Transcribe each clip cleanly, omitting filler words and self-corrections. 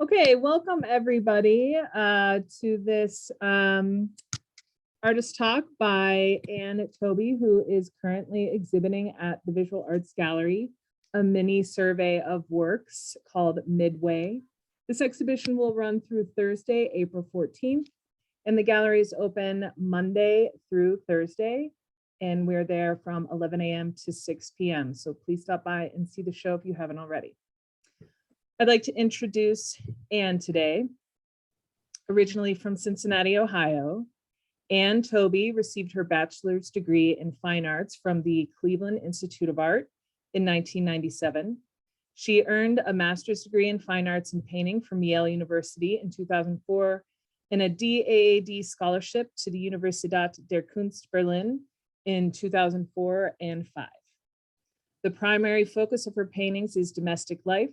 Okay, welcome everybody to this artist talk by Toebbe, who is currently exhibiting at the Visual Arts Gallery, a mini survey of works called Midway. This exhibition will run through Thursday, April 14th, and the gallery is open Monday through Thursday, and we're there from 11 a.m. to 6 p.m. So please stop by and see the show if you haven't already. I'd like to introduce Anne today. Originally from Cincinnati, Ohio, Anne Toebbe received her bachelor's degree in fine arts from the Cleveland Institute of Art in 1997. She earned a master's degree in fine arts and painting from Yale University in 2004 and a DAAD Scholarship to the Universität der Kunst Berlin in 2004 and 5. The primary focus of her paintings is domestic life.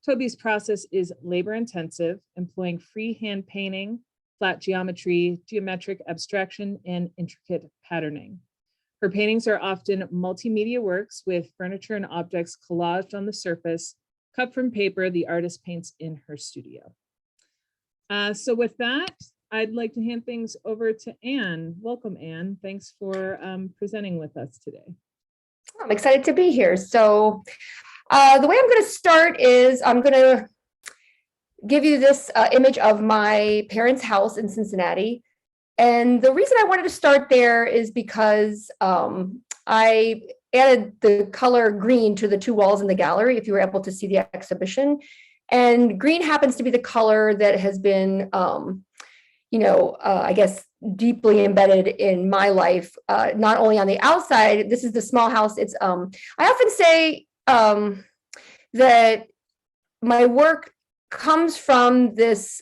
Toebbe's process is labor-intensive, employing freehand painting, flat geometry, geometric abstraction, and intricate patterning. Her paintings are often multimedia works with furniture and objects collaged on the surface, cut from paper the artist paints in her studio. So with that, I'd like to hand things over to Anne. Welcome, Anne. Thanks for presenting with us today. I'm excited to be here. So the way I'm going to start is I'm going to give you this image of my parents' house in Cincinnati. And the reason I wanted to start there is because I added the color green to the two walls in the gallery, if you were able to see the exhibition. And green happens to be the color that has been, I guess, deeply embedded in my life, not only on the outside. This is the small house. It's I often say that my work comes from this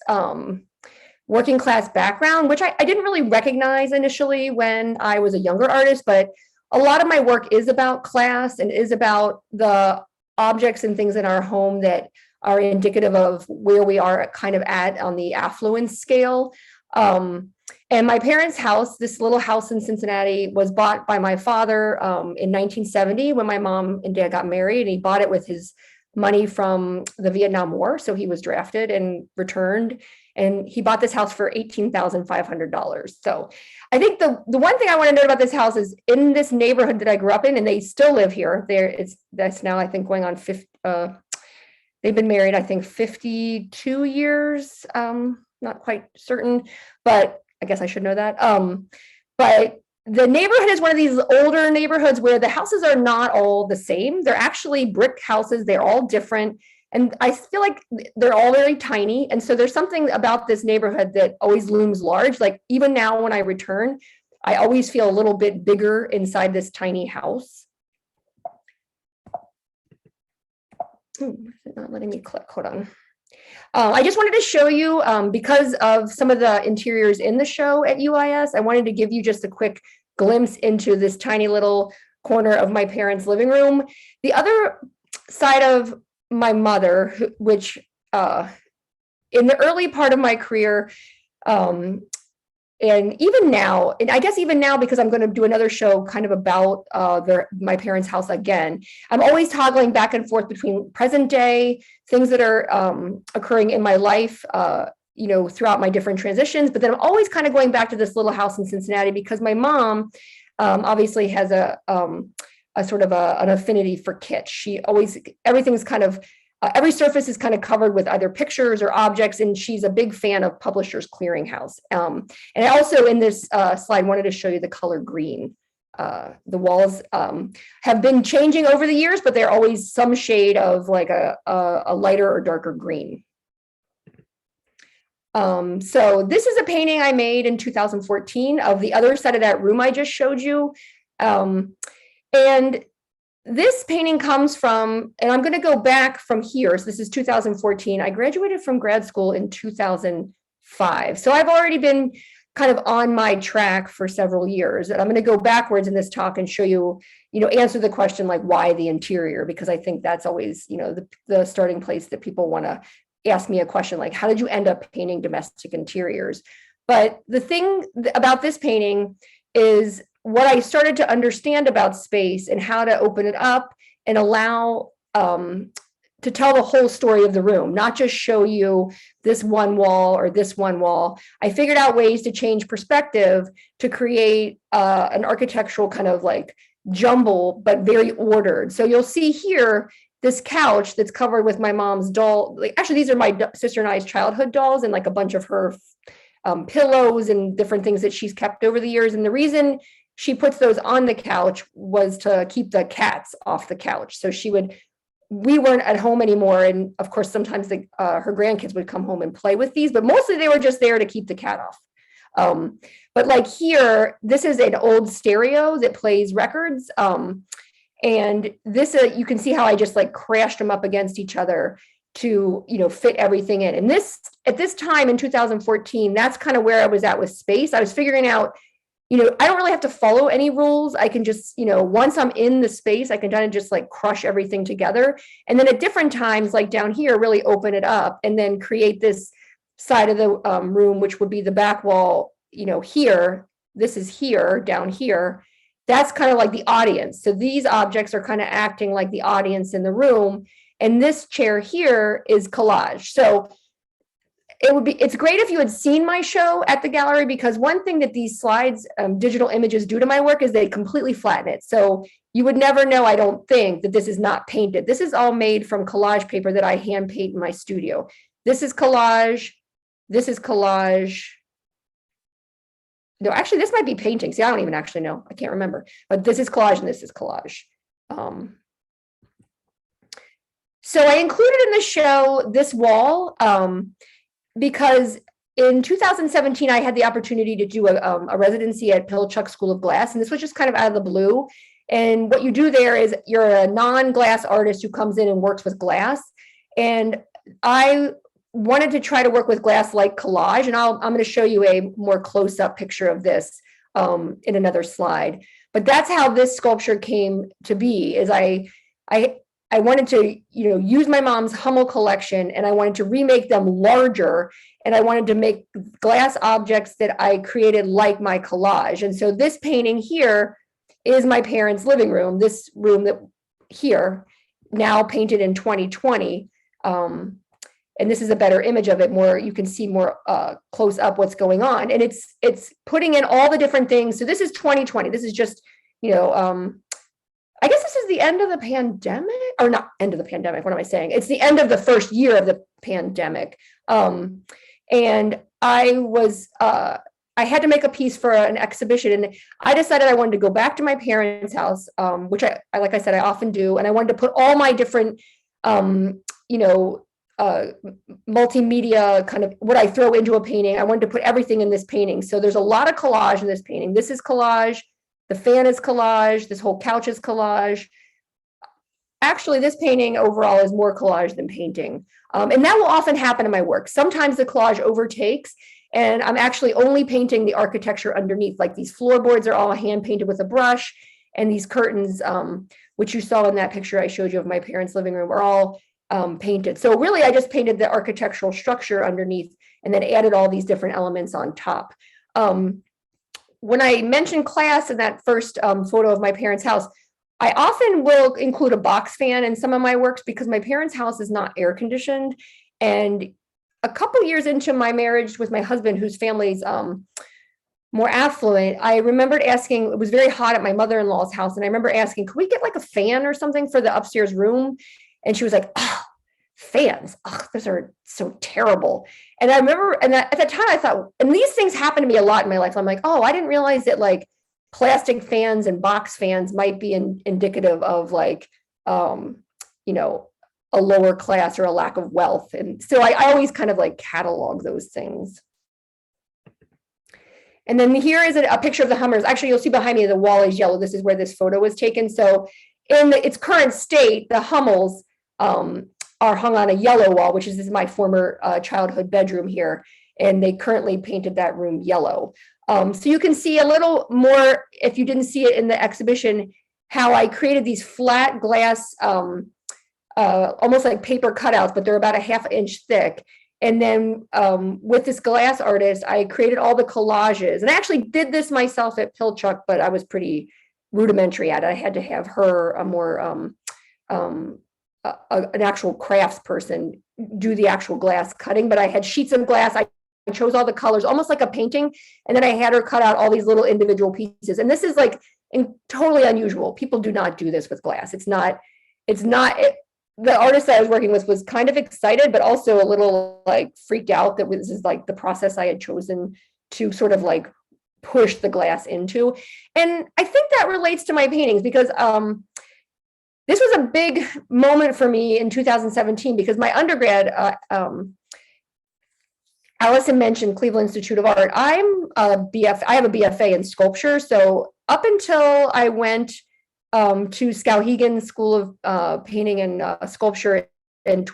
working class background, which I didn't really recognize initially when I was a younger artist, but a lot of my work is about class and is about the objects and things in our home that are indicative of where we are kind of at on the affluence scale. And my parents' house, this little house in Cincinnati, was bought by my father in 1970 when my mom and dad got married, and he bought it with his money from the Vietnam War. So he was drafted and returned, and he bought this house for $18,500. So I think the one thing I want to note about this house is in this neighborhood that I grew up in, and they still live here. That's now, I think, going on 50. They've been married, I think, 52 years. Not quite certain, but I guess I should know that. But the neighborhood is one of these older neighborhoods where the houses are not all the same. They're actually brick houses. They're all different. And I feel like they're all very tiny. And so there's something about this neighborhood that always looms large. Like even now when I return, I always feel a little bit bigger inside this tiny house. It's not letting me click, hold on. I just wanted to show you, because of some of the interiors in the show at UIS, I wanted to give you just a quick glimpse into this tiny little corner of my parents' living room. The other side of my mother, which in the early part of my career, and even now, and I guess even now, because I'm going to do another show kind of about my parents' house again, I'm always toggling back and forth between present day, things that are occurring in my life, throughout my different transitions. But then I'm always kind of going back to this little house in Cincinnati because my mom obviously has a sort of an affinity for kitsch. Everything's kind of, every surface is kind of covered with either pictures or objects, and she's a big fan of Publishers Clearinghouse. And I also, in this slide, wanted to show you the color green. The walls have been changing over the years, but they're always some shade of like a lighter or darker green. So this is a painting I made in 2014 of the other side of that room I just showed you. And this painting comes from, and I'm going to go back from here. So this is 2014. I graduated from grad school in 2005. So I've already been kind of on my track for several years. And I'm going to go backwards in this talk and show you, answer the question like, why the interior? Because I think that's always, the starting place that people want to ask me a question like, how did you end up painting domestic interiors? But the thing about this painting is what I started to understand about space and how to open it up and allow to tell the whole story of the room, not just show you this one wall or this one wall. I figured out ways to change perspective to create an architectural kind of like jumble, but very ordered. So you'll see here, this couch that's covered with my mom's doll. Like, actually, these are my sister and I's childhood dolls and like a bunch of her pillows and different things that she's kept over the years. And the reason she puts those on the couch was to keep the cats off the couch. So we weren't at home anymore. And of course, sometimes her grandkids would come home and play with these, but mostly they were just there to keep the cat off. But like here, this is an old stereo that plays records. And this, you can see how I just like crashed them up against each other to, fit everything in. And at this time in 2014, that's kind of where I was at with space. I was figuring out, I don't really have to follow any rules. I can just, once I'm in the space, I can kind of just like crush everything together. And then at different times, like down here, really open it up and then create this side of the room, which would be the back wall, here. This is here, down here. That's kind of like the audience. So these objects are kind of acting like the audience in the room. And this chair here is collage. So it's great if you had seen my show at the gallery, because one thing that these slides, digital images do to my work is they completely flatten it. So you would never know, I don't think, that this is not painted. This is all made from collage paper that I hand paint in my studio. This is collage. This is collage. No, actually, this might be painting. See, I don't even actually know. I can't remember. But this is collage and this is collage. So I included in the show this wall because in 2017, I had the opportunity to do a residency at Pilchuck School of Glass. And this was just kind of out of the blue. And what you do there is you're a non-glass artist who comes in and works with glass. And I wanted to try to work with glass like collage, and I'm going to show you a more close-up picture of this in another slide. But that's how this sculpture came to be. Is I wanted to use my mom's Hummel collection, and I wanted to remake them larger, and I wanted to make glass objects that I created like my collage. And so this painting here is my parents' living room. This room that here, now painted in 2020. And this is a better image of it, more you can see more close up what's going on. And it's putting in all the different things. So this is 2020. This is just, I guess this is the end of the pandemic, or not end of the pandemic. What am I saying? It's the end of the first year of the pandemic. And I had to make a piece for an exhibition, and I decided I wanted to go back to my parents' house, which I like I said, I often do. And I wanted to put all my different, multimedia kind of what I throw into a painting. I wanted to put everything in this painting. So there's a lot of collage in this painting. This is collage. The fan is collage. This whole couch is collage. Actually, this painting overall is more collage than painting. And that will often happen in my work. Sometimes the collage overtakes, and I'm actually only painting the architecture underneath. Like these floorboards are all hand painted with a brush, and these curtains, which you saw in that picture I showed you of my parents' living room, are all painted. So really, I just painted the architectural structure underneath and then added all these different elements on top. When I mentioned class in that first photo of my parents' house, I often will include a box fan in some of my works because my parents' house is not air conditioned. And a couple years into my marriage with my husband, whose family's more affluent, I remembered asking, it was very hot at my mother-in-law's house. And I remember asking, could we get like a fan or something for the upstairs room? And she was like, oh, fans, those are so terrible. And I remember, and at the time I thought, and these things happen to me a lot in my life. I'm like, oh, I didn't realize that like plastic fans and box fans might be indicative of like, a lower class or a lack of wealth. And so I always kind of like catalog those things. And then here is a picture of the Hummers. Actually, you'll see behind me, the wall is yellow. This is where this photo was taken. So in its current state, the Hummels are hung on a yellow wall, which is my former childhood bedroom here. And they currently painted that room yellow. So you can see a little more, if you didn't see it in the exhibition, how I created these flat glass, almost like paper cutouts, but they're about a ½ inch thick. And then with this glass artist, I created all the collages. And I actually did this myself at Pilchuck, but I was pretty rudimentary at it. I had to have her a more an actual crafts person do the actual glass cutting, but I had sheets of glass. I chose all the colors, almost like a painting. And then I had her cut out all these little individual pieces. And this is like totally unusual. People do not do this with glass. The artist I was working with was kind of excited, but also a little like freaked out that this is like the process I had chosen to sort of like push the glass into. And I think that relates to my paintings because this was a big moment for me in 2017 because my undergrad, Allison mentioned Cleveland Institute of Art. I have a BFA in sculpture. So up until I went to Skowhegan School of Painting and Sculpture in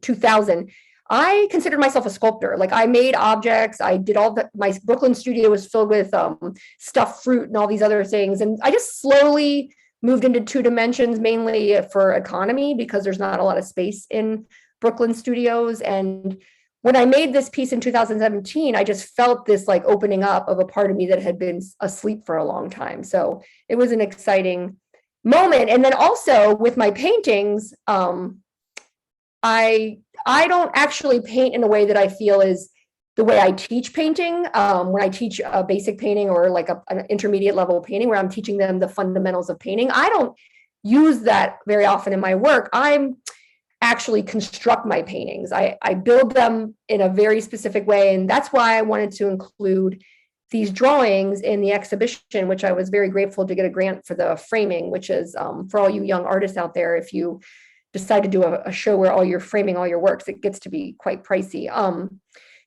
2000, I considered myself a sculptor. Like I made objects. I did my Brooklyn studio was filled with stuffed fruit and all these other things. And I just slowly moved into 2 dimensions, mainly for economy, because there's not a lot of space in Brooklyn studios. And when I made this piece in 2017, I just felt this like opening up of a part of me that had been asleep for a long time. So it was an exciting moment. And then also with my paintings, I don't actually paint in a way that I feel is the way I teach painting. When I teach a basic painting or like an intermediate level painting where I'm teaching them the fundamentals of painting, I don't use that very often in my work. I'm actually construct my paintings. I build them in a very specific way. And that's why I wanted to include these drawings in the exhibition, which I was very grateful to get a grant for the framing, which is for all you young artists out there, if you decide to do a show where you're framing all your works, it gets to be quite pricey.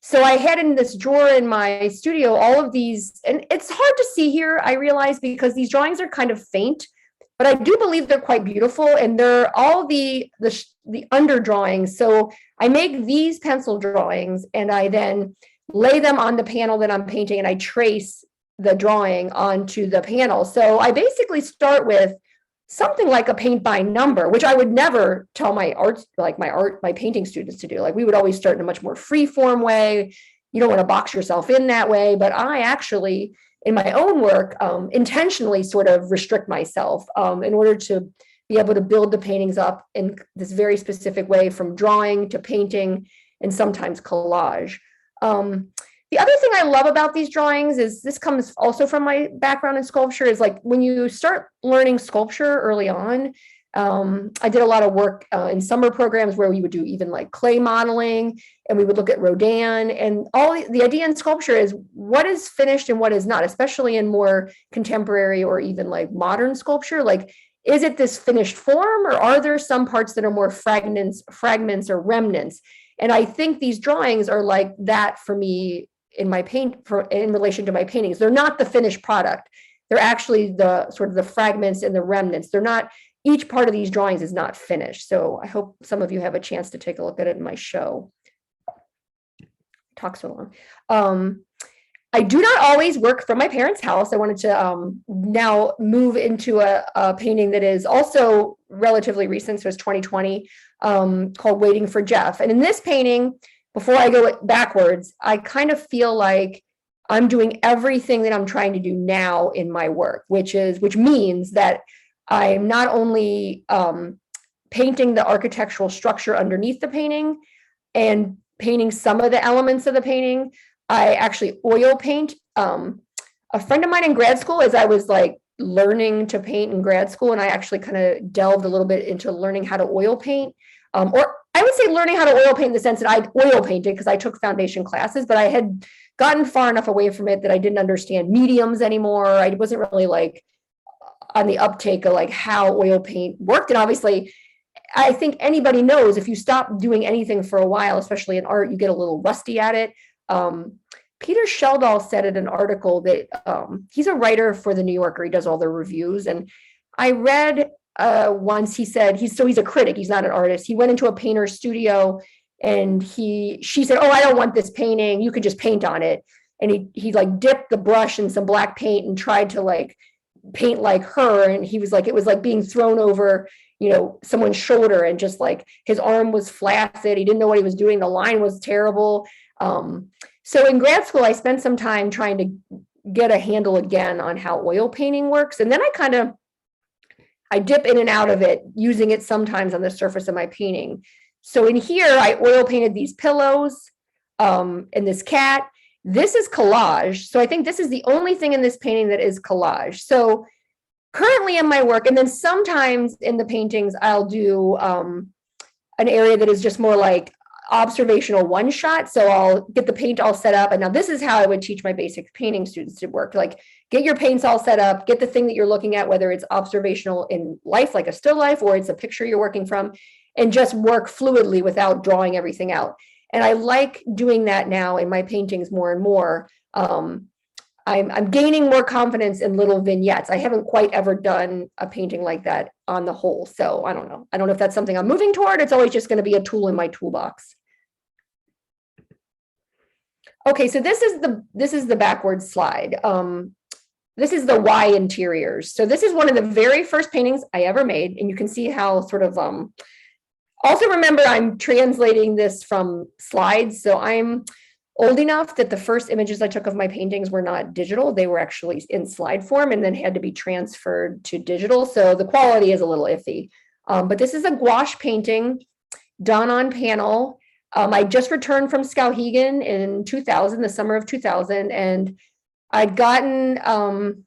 So I had in this drawer in my studio all of these, and it's hard to see here, I realize, because these drawings are kind of faint, but I do believe they're quite beautiful, and they're all the under drawings. So I make these pencil drawings, and I then lay them on the panel that I'm painting, and I trace the drawing onto the panel. So I basically start with something like a paint by number, which I would never tell my painting students to do. Like we would always start in a much more free form way. You don't want to box yourself in that way, but I actually, in my own work, intentionally sort of restrict myself in order to be able to build the paintings up in this very specific way, from drawing to painting and sometimes collage. The other thing I love about these drawings is, this comes also from my background in sculpture, is like when you start learning sculpture early on, I did a lot of work in summer programs where we would do even like clay modeling, and we would look at Rodin, and the idea in sculpture is what is finished and what is not, especially in more contemporary or even like modern sculpture. Like, is it this finished form, or are there some parts that are more fragments or remnants? And I think these drawings are like that for me in relation to my paintings. They're not the finished product. They're actually the sort of the fragments and the remnants. They're not, each part of these drawings is not finished. So I hope some of you have a chance to take a look at it in my show. Talk so long. I do not always work from my parents' house. I wanted to now move into a painting that is also relatively recent, so it's 2020, called Waiting for Jeff. And in this painting, before I go backwards, I kind of feel like I'm doing everything that I'm trying to do now in my work, which means that I'm not only painting the architectural structure underneath the painting and painting some of the elements of the painting. I actually oil paint. A friend of mine in grad school, as I was like learning to paint in grad school, and I actually kind of delved a little bit into learning how to oil paint, or I would say learning how to oil paint in the sense that I oil painted because I took foundation classes, but I had gotten far enough away from it that I didn't understand mediums anymore. I wasn't really like on the uptake of like how oil paint worked. And obviously, I think anybody knows if you stop doing anything for a while, especially in art, you get a little rusty at it. Peter Sheldall said in an article that he's a writer for the New Yorker. He does all the reviews. And I read once he said, he's a critic. He's not an artist. He went into a painter's studio and she said, "Oh, I don't want this painting. You could just paint on it." And he like dipped the brush in some black paint and tried to like paint like her. And he was like, it was like being thrown over, someone's shoulder, and just like his arm was flaccid. He didn't know what he was doing. The line was terrible. So in grad school, I spent some time trying to get a handle again on how oil painting works. And then I kind of I dip in and out of it, using it sometimes on the surface of my painting. So in here, I oil painted these pillows and this cat. This is collage. So I think this is the only thing in this painting that is collage. So currently in my work, and then sometimes in the paintings, I'll do an area that is just more like observational one shot. So I'll get the paint all set up. And now this is how I would teach my basic painting students to work. Like, get your paints all set up, get the thing that you're looking at, whether it's observational in life, like a still life, or it's a picture you're working from, and just work fluidly without drawing everything out. And I like doing that now in my paintings more and more. I'm gaining more confidence in little vignettes. I haven't quite ever done a painting like that on the whole. So I don't know. I don't know if that's something I'm moving toward. It's always just going to be a tool in my toolbox. Okay, so this is the backwards slide. This is the Y interiors. So this is one of the very first paintings I ever made. And you can see how sort of, also remember, I'm translating this from slides. So I'm old enough that the first images I took of my paintings were not digital. They were actually in slide form and then had to be transferred to digital. So the quality is a little iffy. But this is a gouache painting done on panel. I just returned from Skowhegan in 2000, the summer of 2000. And I'd gotten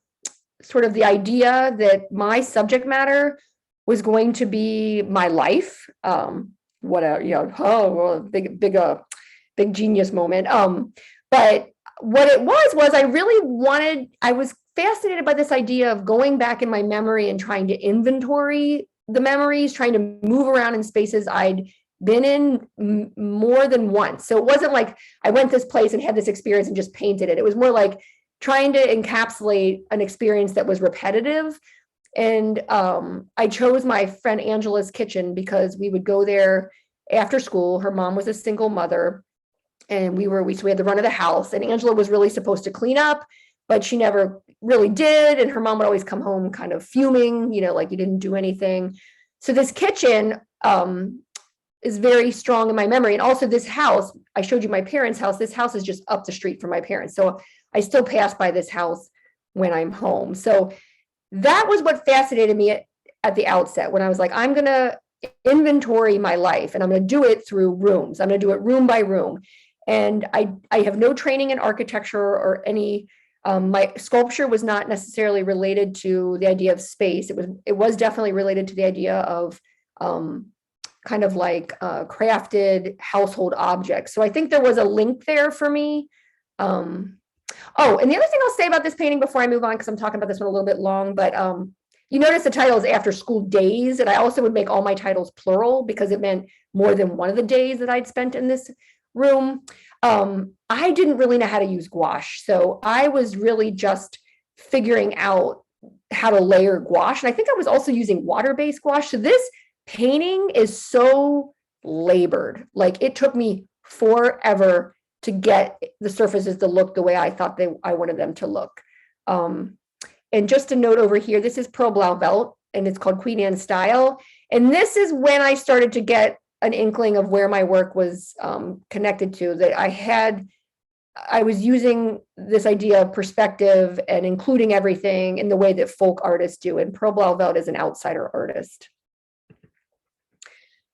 sort of the idea that my subject matter was going to be my life. Big genius moment. But what it was I was fascinated by this idea of going back in my memory and trying to inventory the memories, trying to move around in spaces I'd been in more than once. So it wasn't like I went this place and had this experience and just painted it. It was more like trying to encapsulate an experience that was repetitive. And I chose my friend Angela's kitchen because we would go there after school. Her mom was a single mother, and we had the run of the house, and Angela was really supposed to clean up, but she never really did. And her mom would always come home kind of fuming, like you didn't do anything. So this kitchen is very strong in my memory. And also this house, I showed you my parents' house. This house is just up the street from my parents. So I still pass by this house when I'm home. So that was what fascinated me at the outset, when I was like, I'm going to inventory my life, and I'm going to do it through rooms. I'm going to do it room by room. And I have no training in architecture or any, my sculpture was not necessarily related to the idea of space. It was definitely related to the idea of kind of like crafted household objects. So I think there was a link there for me. And the other thing I'll say about this painting before I move on, because I'm talking about this one a little bit long, but you notice the title is After School Days, and I also would make all my titles plural because it meant more than one of the days that I'd spent in this room. I didn't really know how to use gouache, so I was really just figuring out how to layer gouache, and I think I was also using water-based gouache. So this painting is so labored. Like, it took me forever to get the surfaces to look the way I thought I wanted them to look. And just a note over here, this is Pearl Blau Welt, and it's called Queen Anne Style. And this is when I started to get an inkling of where my work was connected to, that I was using this idea of perspective and including everything in the way that folk artists do. And Pearl Blau Welt is an outsider artist.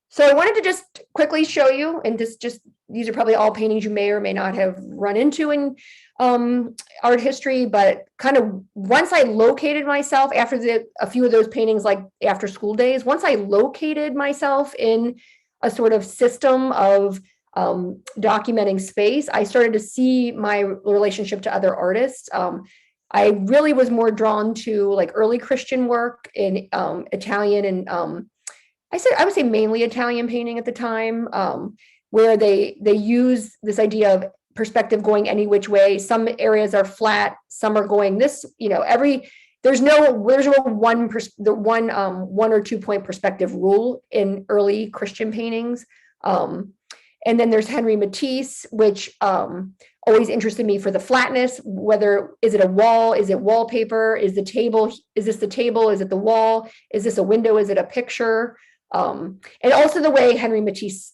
So I wanted to just quickly show you, and these are probably all paintings you may or may not have run into in art history, but kind of once I located myself after a few of those paintings, like After School Days, once I located myself in a sort of system of documenting space, I started to see my relationship to other artists. I really was more drawn to like early Christian work in Italian and I would say mainly Italian painting at the time, where they use this idea of perspective going any which way. Some areas are flat, some are going this, there's no one or 2 point perspective rule in early Christian paintings. And then there's Henry Matisse, which always interested me for the flatness, is it a wall, is it wallpaper, is this the table, is it the wall, is this a window, is it a picture? And also the way Henry Matisse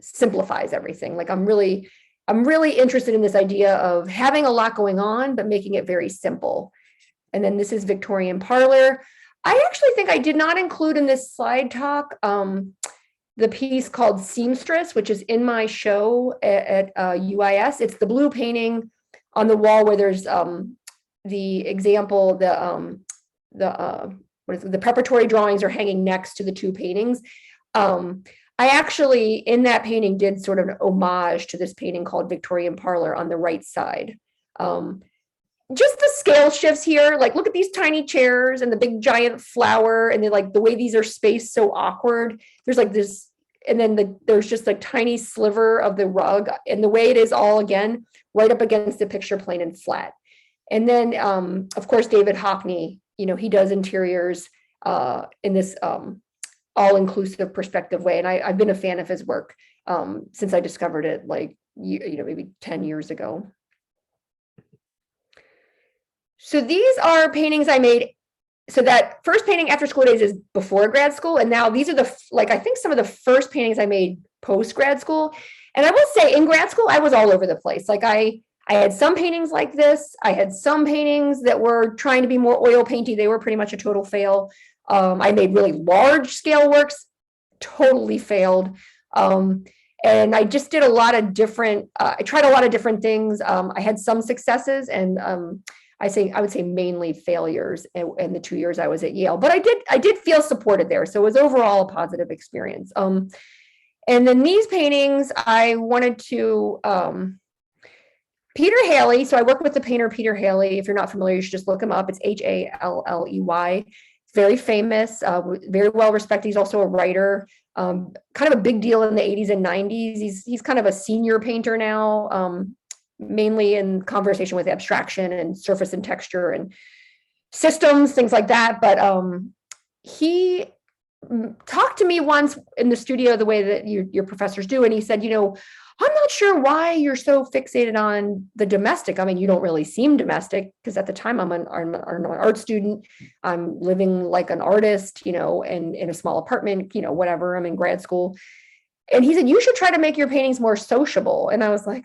simplifies everything. Like I'm really interested in this idea of having a lot going on, but making it very simple. And then this is Victorian Parlor. I actually think I did not include in this slide talk the piece called Seamstress, which is in my show at UIS. It's the blue painting on the wall where there's the example, the preparatory drawings are hanging next to the two paintings. I actually, in that painting, did sort of an homage to this painting called Victorian Parlor on the right side. Just the scale shifts here, like look at these tiny chairs and the big giant flower, and then like the way these are spaced so awkward. There's like this, and then there's just a tiny sliver of the rug, and the way it is all again right up against the picture plane and flat. And then of course David Hockney, he does interiors in this all-inclusive perspective way, and I've been a fan of his work since I discovered it, like maybe 10 years ago. So these are paintings I made. So that first painting After School Days is before grad school. And now these are I think some of the first paintings I made post grad school. And I will say in grad school, I was all over the place. Like I had some paintings like this. I had some paintings that were trying to be more oil painty. They were pretty much a total fail. I made really large scale works, totally failed. And I just did a lot of different, I tried a lot of different things. I had some successes, and I would say mainly failures in the 2 years I was at Yale, but I did feel supported there. So it was overall a positive experience. And then these paintings, I wanted to, Peter Haley. So I work with the painter, Peter Haley. If you're not familiar, you should just look him up. It's Halley. Very famous, very well respected. He's also a writer, kind of a big deal in the 80s and 90s. He's kind of a senior painter now. Mainly in conversation with abstraction and surface and texture and systems, things like that. But he talked to me once in the studio the way that your professors do. And he said, I'm not sure why you're so fixated on the domestic. I mean, you don't really seem domestic, because at the time I'm an art student. I'm living like an artist, and in a small apartment, whatever. I'm in grad school. And he said, you should try to make your paintings more sociable. And I was like,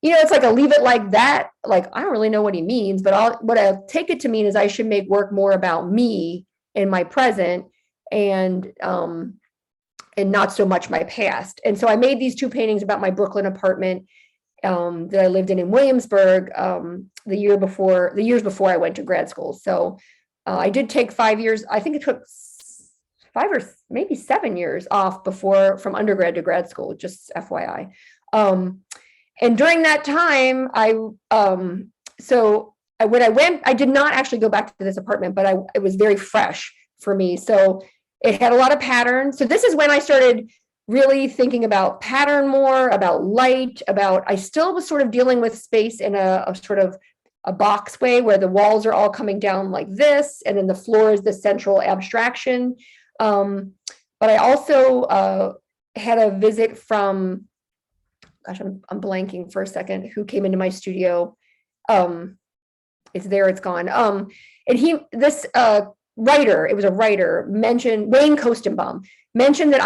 it's like a leave it like that. Like, I don't really know what he means, but what I'll take it to mean is I should make work more about me in my present, and not so much my past. And so I made these two paintings about my Brooklyn apartment that I lived in Williamsburg the years before I went to grad school. So I did take 5 years. I think it took 5 or maybe 7 years off from undergrad to grad school, just FYI. And during that time, when I went, I did not actually go back to this apartment, but it was very fresh for me. So it had a lot of patterns. So this is when I started really thinking about pattern more, about light, I still was sort of dealing with space in a sort of a box way where the walls are all coming down like this, and then the floor is the central abstraction. But I also had a visit from, gosh, I'm blanking for a second, who came into my studio. It's there, it's gone. And writer, it was a writer, mentioned, Wayne Kostenbaum, mentioned that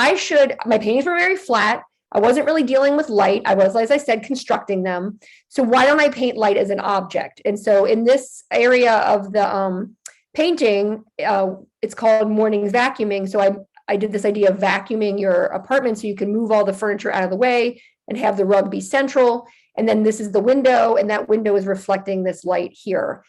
my paintings were very flat. I wasn't really dealing with light. I was, as I said, constructing them. So why don't I paint light as an object? And so in this area of the painting, it's called Mornings Vacuuming. So I did this idea of vacuuming your apartment so you can move all the furniture out of the way and have the rug be central. And then this is the window, and that window is reflecting this light here,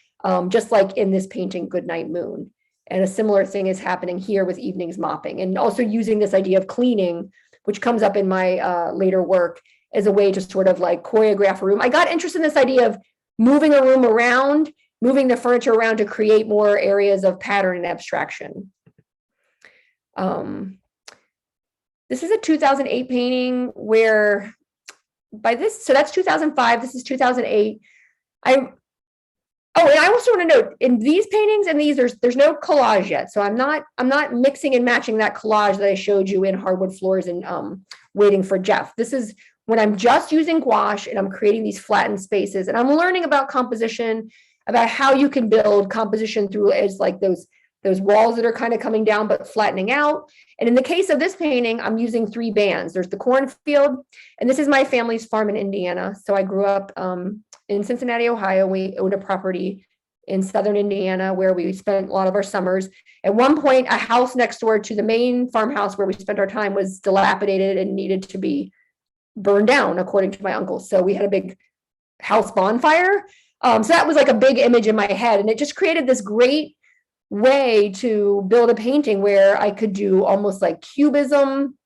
just like in this painting, Goodnight Moon. And a similar thing is happening here with Evenings Mopping, and also using this idea of cleaning, which comes up in my later work, as a way to sort of like choreograph a room. I got interested in this idea of moving a room around, moving the furniture around to create more areas of pattern and abstraction. This is a 2008 painting where so that's 2005, this is 2008. And I also want to note, in these paintings and these, there's no collage yet. So I'm not mixing and matching that collage that I showed you in Hardwood Floors and Waiting for Jeff. This is when I'm just using gouache and I'm creating these flattened spaces, and I'm learning about composition, about how you can build composition through as like those walls that are kind of coming down but flattening out. And in the case of this painting, I'm using 3 bands. There's the cornfield, and this is my family's farm in Indiana. So I grew up in Cincinnati, Ohio. We owned a property in southern Indiana, where we spent a lot of our summers. At one point, a house next door to the main farmhouse where we spent our time was dilapidated and needed to be burned down, according to my uncle. So we had a big house bonfire. So that was like a big image in my head. And it just created this great way to build a painting where I could do almost like cubism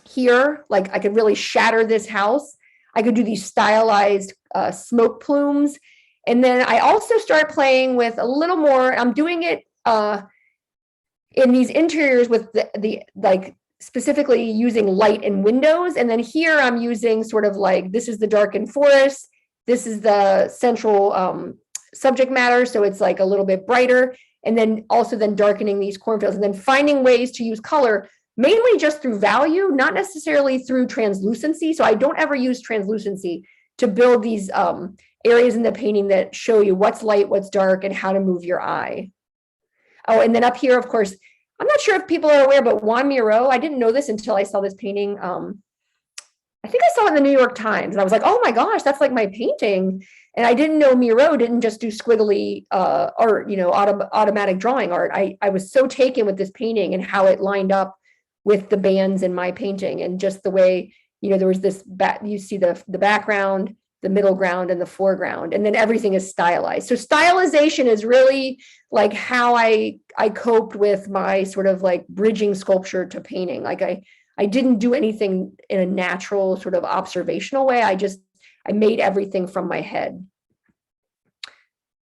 here. Like I could really shatter this house. I could do these stylized smoke plumes. And then I also start playing with a little more, I'm doing it in these interiors with the like specifically using light in windows. And then here I'm using sort of like, this is the darkened forest. This is the central subject matter. So it's like a little bit brighter. And then also then darkening these cornfields and then finding ways to use color, mainly just through value, not necessarily through translucency. So I don't ever use translucency to build these areas in the painting that show you what's light, what's dark, and how to move your eye. Oh, and then up here, of course, I'm not sure if people are aware, but Juan Miro, I didn't know this until I saw this painting. I think I saw it in the New York Times, and I was like, oh my gosh, that's like my painting. And I didn't know Miro didn't just do squiggly art, you know, automatic drawing art. I was so taken with this painting and how it lined up with the bands in my painting, and just the way, you know, there was this, you see the background, the middle ground, and the foreground, and then everything is stylized. So stylization is really like how I coped with my sort of like bridging sculpture to painting. Like I didn't do anything in a natural sort of observational way. I made everything from my head.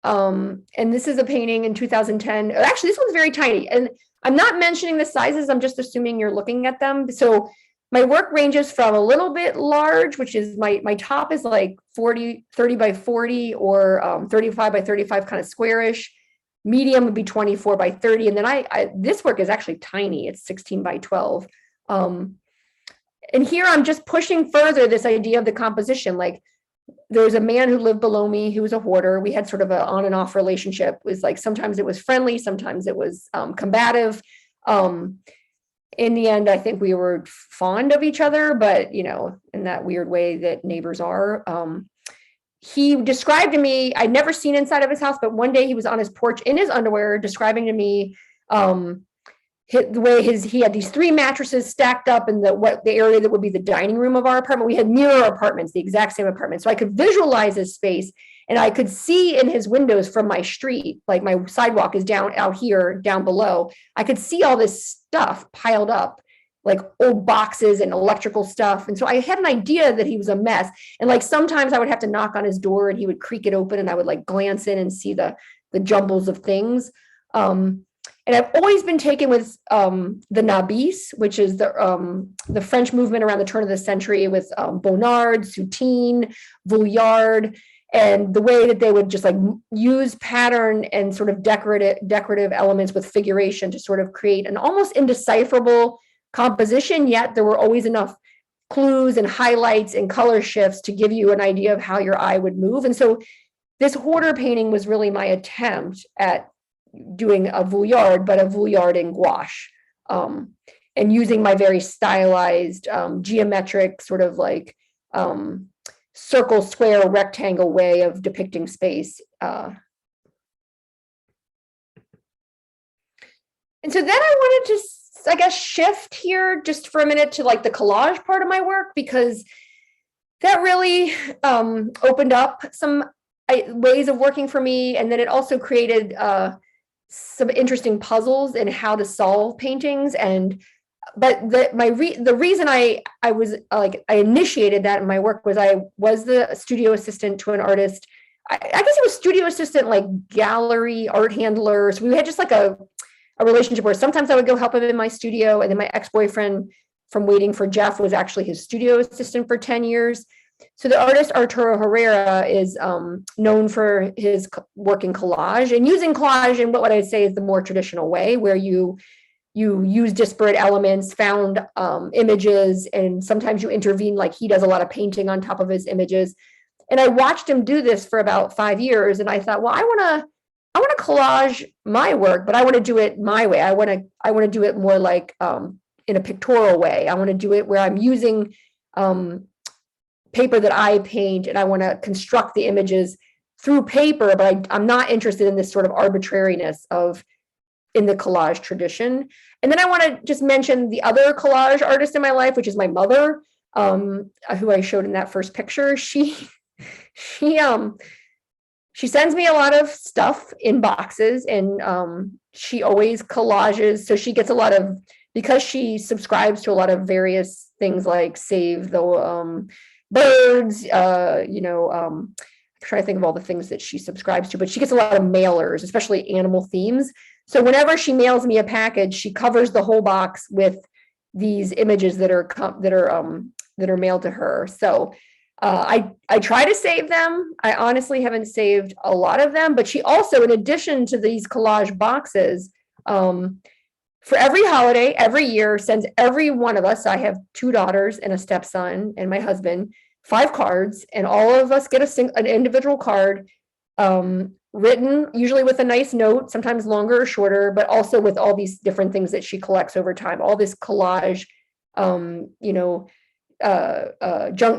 And this is a painting in 2010. Actually, this one's very tiny, and I'm not mentioning the sizes. I'm just assuming you're looking at them. So my work ranges from a little bit large, which is my top is like 30 by 40 or 35 by 35, kind of squarish. Medium would be 24 by 30. And then this work is actually tiny. It's 16 by 12. And here I'm just pushing further this idea of the composition. Like there's a man who lived below me who was a hoarder. We had sort of an on and off relationship. It was like, sometimes it was friendly, sometimes it was combative. In the end, I think we were fond of each other, but, you know, in that weird way that neighbors are. He described to me, I'd never seen inside of his house, but one day he was on his porch in his underwear describing to me the way he had these 3 mattresses stacked up in the area that would be the dining room of our apartment. We had mirror apartments, the exact same apartment. So I could visualize his space, and I could see in his windows from my street, like my sidewalk is down out here, down below. I could see all this stuff piled up, like old boxes and electrical stuff. And so I had an idea that he was a mess. And like sometimes I would have to knock on his door and he would creak it open, and I would like glance in and see the jumbles of things. And I've always been taken with the Nabis, which is the French movement around the turn of the century with Bonnard, Soutine, Vuillard, and the way that they would just like use pattern and sort of decorative elements with figuration to sort of create an almost indecipherable composition, yet there were always enough clues and highlights and color shifts to give you an idea of how your eye would move. And so this hoarder painting was really my attempt at doing a Vuillard, but a Vuillard in gouache, and using my very stylized geometric sort of like circle, square, rectangle way of depicting space. And so then I wanted to, I guess, shift here just for a minute to like the collage part of my work, because that really opened up some ways of working for me. And then it also created some interesting puzzles in how to solve paintings. But the reason I was like, I initiated that in my work was I was the studio assistant to an artist. I guess it was studio assistant, like gallery art handler. So we had just like a relationship where sometimes I would go help him in my studio. And then my ex-boyfriend from Waiting for Jeff was actually his studio assistant for 10 years. So the artist Arturo Herrera is known for his work in collage, and using collage in what I'd say is the more traditional way, where you use disparate elements, found images, and sometimes you intervene, like he does a lot of painting on top of his images. And I watched him do this for about 5 years, and I thought, well, I want to collage my work, but I want to do it my way. I want to do it more like in a pictorial way. I want to do it where I'm using paper that I paint, and I want to construct the images through paper, but I'm not interested in this sort of arbitrariness in the collage tradition. And then I want to just mention the other collage artist in my life, which is my mother, who I showed in that first picture. She sends me a lot of stuff in boxes, and she always collages. So she gets a lot of, because she subscribes to a lot of various things like Save the Birds, I'm trying to think of all the things that she subscribes to, but she gets a lot of mailers, especially animal themes. So whenever she mails me a package, she covers the whole box with these images that are mailed to her. So I try to save them. I honestly haven't saved a lot of them, but she also, in addition to these collage boxes, for every holiday, every year, sends every one of us, I have 2 daughters and a stepson and my husband, 5 cards, and all of us get an individual card, written usually with a nice note, sometimes longer or shorter, but also with all these different things that she collects over time, all this collage, junk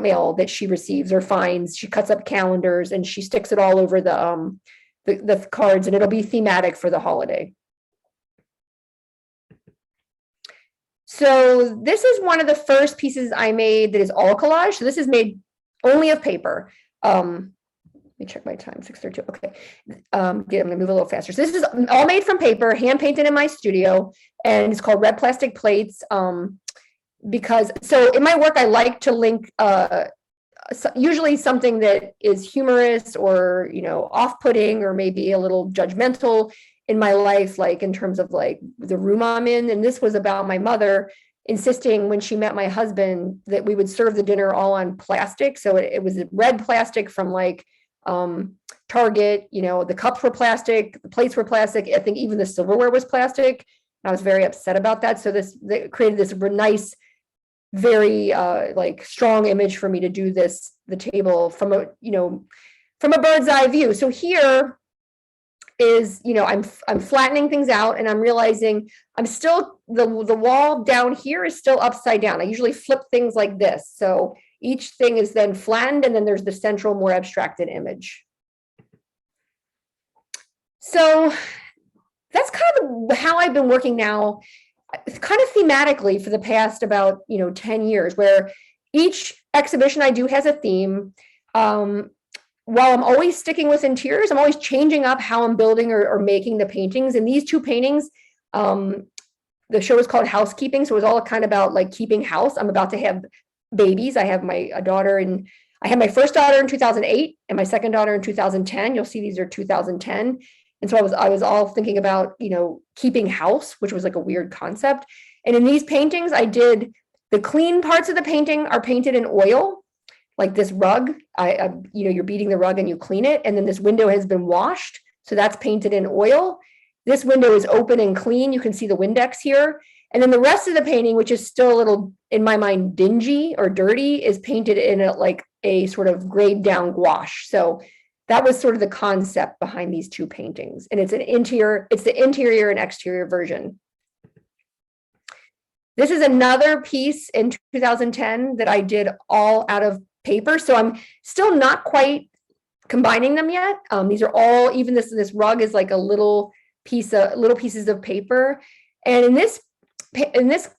mail that she receives or finds. She cuts up calendars and she sticks it all over the cards, and it'll be thematic for the holiday. So this is one of the first pieces I made that is all collage. So this is made only of paper. Let me check my time, 6:32. Okay. I'm gonna move a little faster. So this is all made from paper, hand painted in my studio, and it's called red plastic plates. Because so in my work, I like to link usually something that is humorous or, off-putting or maybe a little judgmental in my life, like in terms of like the room I'm in. And this was about my mother insisting when she met my husband that we would serve the dinner all on plastic. So it was red plastic from like Target, the cups were plastic, the plates were plastic. I think even the silverware was plastic. I was very upset about that. So they created this nice, very like strong image for me to do the table from a bird's eye view. So here is, I'm flattening things out, and I'm realizing I'm still, the wall down here is still upside down. I usually flip things like this. So each thing is then flattened, and then there's the central, more abstracted image. So that's kind of how I've been working now, kind of thematically for the past about 10 years, where each exhibition I do has a theme. While I'm always sticking with interiors, I'm always changing up how I'm building or making the paintings. And these 2 paintings, the show is called Housekeeping, so it was all kind of about like keeping house. I'm about to have babies. I have a daughter, and I had my first daughter in 2008 and my second daughter in 2010. You'll see these are 2010. And so I was all thinking about, keeping house, which was like a weird concept. And in these paintings, I did the clean parts of the painting are painted in oil, like this rug. You're beating the rug and you clean it. And then this window has been washed. So that's painted in oil. This window is open and clean. You can see the Windex here. And then the rest of the painting, which is still a little, in my mind, dingy or dirty, is painted in a sort of grayed down gouache. So that was sort of the concept behind these 2 paintings. And it's the interior and exterior version. This is another piece in 2010 that I did all out of paper. So I'm still not quite combining them yet. These are all, even this rug is like little pieces of paper. And in this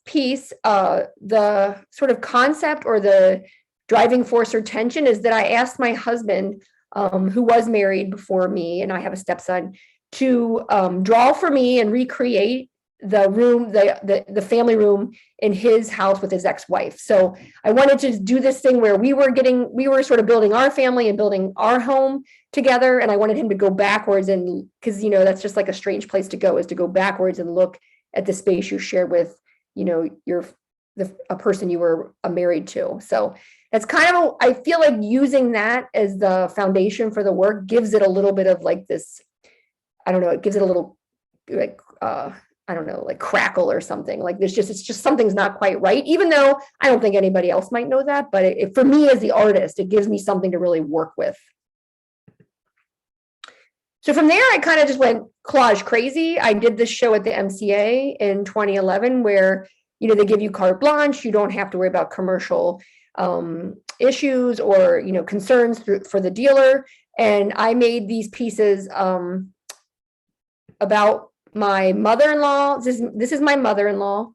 piece, the sort of concept or the driving force or tension is that I asked my husband, who was married before me, and I have a stepson, to draw for me and recreate the room, the family room in his house with his ex-wife. So I wanted to do this thing where we were sort of building our family and building our home together. And I wanted him to go backwards, and because, that's just like a strange place to go, is to go backwards and look at the space you shared with, a person you were married to. So it's kind of, I feel like using that as the foundation for the work gives it a little bit of like this, I don't know, it gives it a little like, like crackle or something. Like it's just something's not quite right, even though I don't think anybody else might know that. But for me as the artist, it gives me something to really work with. So from there, I kind of just went collage crazy. I did this show at the MCA in 2011 where, they give you carte blanche. You don't have to worry about commercial issues or, concerns for the dealer. And I made these pieces about my mother-in-law. This is my mother-in-law.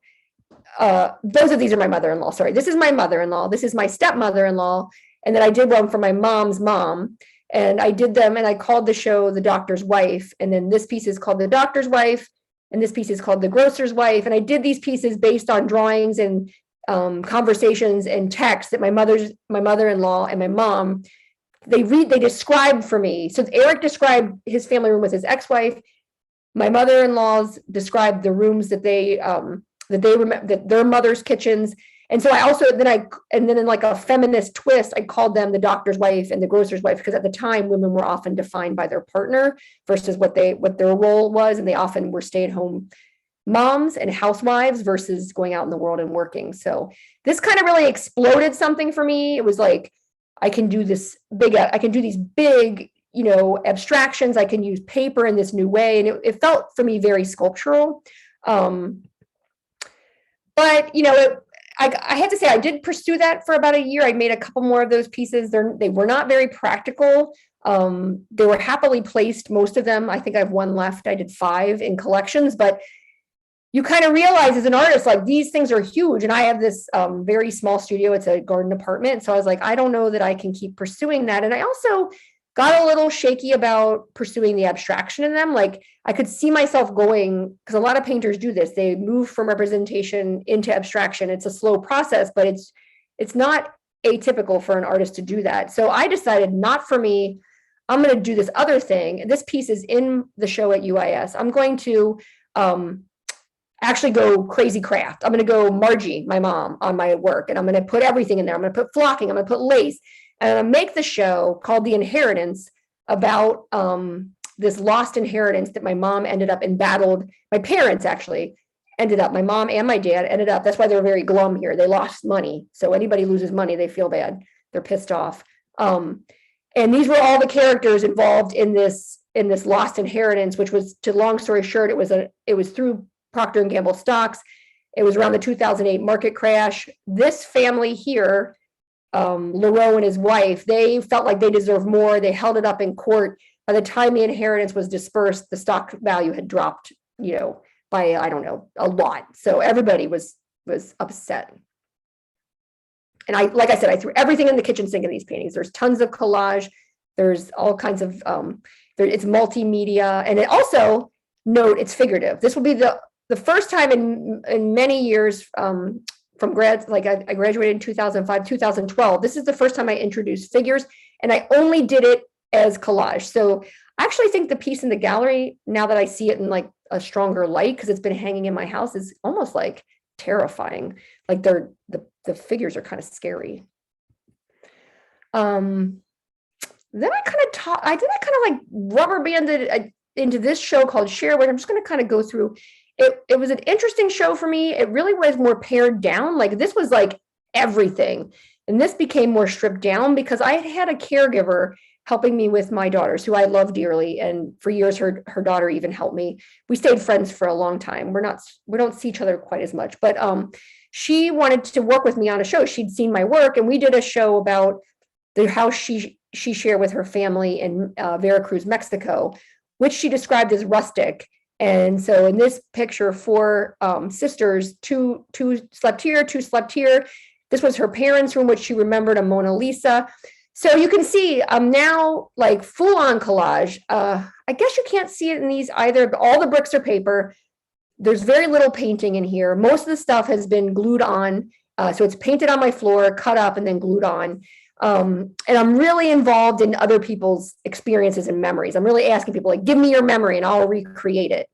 Both of these are my mother-in-law. Sorry, this is my mother-in-law. This is my stepmother-in-law. And then I did one for my mom's mom. And I did them, and I called the show The Doctor's Wife. And then this piece is called The Doctor's Wife, and this piece is called The Grocer's Wife. And I did these pieces based on drawings and conversations and texts that my mother-in-law and my mom, they described for me. So Eric described his family room with his ex-wife. My mother-in-laws described the rooms that they remember, that their mother's kitchens. And so I also, and then in like a feminist twist, I called them The Doctor's Wife and The Grocer's Wife, because at the time women were often defined by their partner versus what their role was. And they often were stay-at-home moms and housewives versus going out in the world and working. So this kind of really exploded something for me. It was like, I can do these big, abstractions. I can use paper in this new way. And it felt for me very sculptural. But, I had to say, I did pursue that for about a year. I made a couple more of those pieces. They were not very practical. They were happily placed, most of them. I think I have one left. I did 5 in collections, but you kind of realize as an artist, like, these things are huge. And I have this very small studio. It's a garden apartment. So I was like, I don't know that I can keep pursuing that. And I also got a little shaky about pursuing the abstraction in them. Like, I could see myself going, because a lot of painters do this. They move from representation into abstraction. It's a slow process, but it's not atypical for an artist to do that. So I decided, not for me. I'm going to do this other thing. This piece is in the show at UIS. I'm going to actually go crazy craft. I'm going to go Margie, my mom, on my work, and I'm going to put everything in there. I'm going to put flocking. I'm going to put lace. And I'm going to make the show called The Inheritance, about this lost inheritance that my mom ended up embattled. My parents actually ended up, my mom and my dad ended up, that's why they're very glum here. They lost money. So anybody loses money, they feel bad. They're pissed off. And these were all the characters involved in this lost inheritance, which was, to long story short, it was through Procter and Gamble stocks. It was around the 2008 market crash. This family here, Leroux and his wife, they felt like they deserved more. They held it up in court. By the time the inheritance was dispersed, the stock value had dropped, by, I don't know, a lot. So everybody was upset. And like I said, I threw everything in the kitchen sink in these paintings. There's tons of collage. There's all kinds of, it's multimedia. And it also, note, it's figurative. This will be the first time in many years, from grad, like I graduated in 2005, 2012. This is the first time I introduced figures, and I only did it as collage. So I actually think the piece in the gallery, now that I see it in like a stronger light, because it's been hanging in my house, is almost like terrifying. Like the figures are kind of scary. Then I kind of like rubber banded into this show called Share, which I'm just going to kind of go through. It was an interesting show for me. It really was more pared down. Like, this was like everything. And this became more stripped down because I had a caregiver helping me with my daughters, who I love dearly. And for years, her daughter even helped me. We stayed friends for a long time. We don't see each other quite as much, but she wanted to work with me on a show. She'd seen my work, and we did a show about the house she shared with her family in Veracruz, Mexico, which she described as rustic. And so in this picture, 4 sisters, two slept here, 2 slept here. This was her parents' room, which she remembered a Mona Lisa. So you can see I'm now like full on collage. I guess you can't see it in these either, but all the bricks are paper. There's very little painting in here. Most of the stuff has been glued on. So it's painted on my floor, cut up, and then glued on. And I'm really involved in other people's experiences and memories. I'm really asking people, like, give me your memory and I'll recreate it.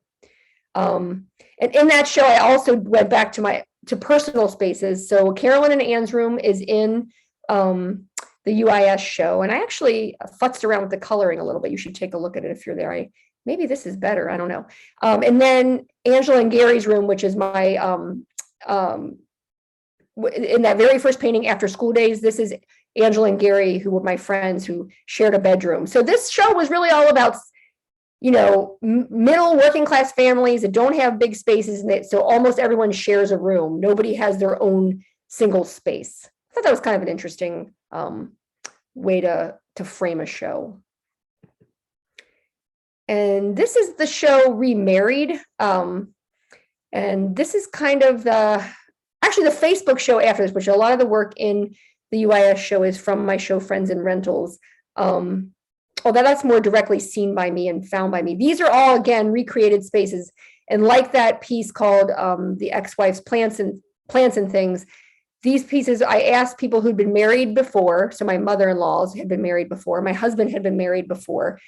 And in that show, I also went back to personal spaces. So Carolyn and Ann's room is in the UIS show. And I actually futzed around with the coloring a little bit. You should take a look at it if you're there. Maybe this is better. I don't know. And then Angela and Gary's room, which is my, in that very first painting, After School Days, this is Angela and Gary, who were my friends who shared a bedroom. So this show was really all about, middle working class families that don't have big spaces. And so almost everyone shares a room. Nobody has their own single space. I thought that was kind of an interesting way to frame a show. And this is the show Remarried. And this is kind of actually the Facebook show after this, which a lot of the work in the UIS show is from my show Friends and Rentals. Although that's more directly seen by me and found by me. These are all, again, recreated spaces. And like that piece called The Ex-Wife's Plants and Things, these pieces, I asked people who'd been married before, so my mother-in-laws had been married before, my husband had been married before,